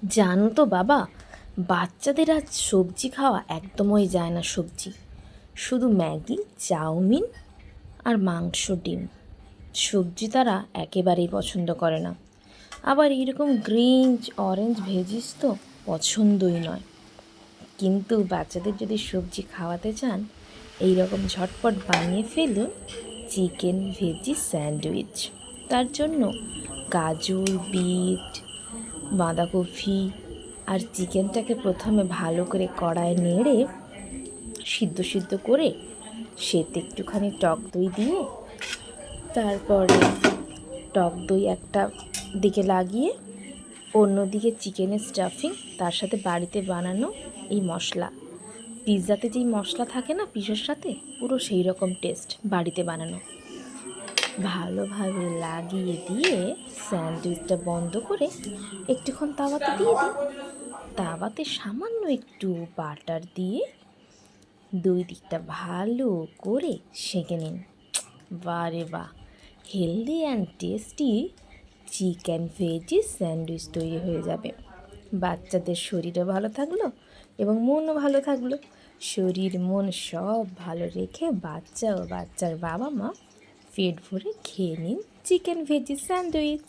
জানো তো বাবা, বাচ্চাদের আজ সবজি খাওয়া একদমই যায় না। শুধু ম্যাগি, চাউমিন আর মাংস, ডিম। সবজি তারা একেবারেই পছন্দ করে না। আবার এইরকম গ্রিন অরেঞ্জ ভেজিস তো পছন্দই নয়। কিন্তু বাচ্চাদের যদি সবজি খাওয়াতে চান, এই রকম ঝটপট বানিয়ে ফেলুন চিকেন ভেজি স্যান্ডউইচ। তার জন্য গাজর, বিট, বাঁধাকপি আর চিকেনটাকে প্রথমে ভালো করে কড়ায় নেড়ে সিদ্ধ করে সেতে একটুখানি টক দই দিয়ে, তারপরে টক দই একটা দিকে লাগিয়ে অন্যদিকে চিকেনের স্টাফিং, তার সাথে বাড়িতে বানানো এই মশলা, পিৎজাতে যেই মশলা থাকে না পিৎজার সাথে, পুরো সেই রকম টেস্ট বাড়িতে বানানো, ভালোভাবে লাগিয়ে দিয়ে স্যান্ডউইচটা বন্ধ করে একটুক্ষণ তাওয়াতে দিয়ে দিন। তাওয়াতে সামান্য একটু বাটার দিয়ে দুই দিকটা ভালো করে সেঁকে নিন। বারে বাহ, healthy and tasty chicken veggie sandwich তৈরি হয়ে যাবে। বাচ্চাদের শরীরও ভালো থাকলো এবং মনও ভালো থাকলো। শরীর মন সব ভালো রেখে বাচ্চা ও বাচ্চার বাবা মা পেট ভরে খেয়ে নিন চিকেন ভেজি স্যান্ডউইচ।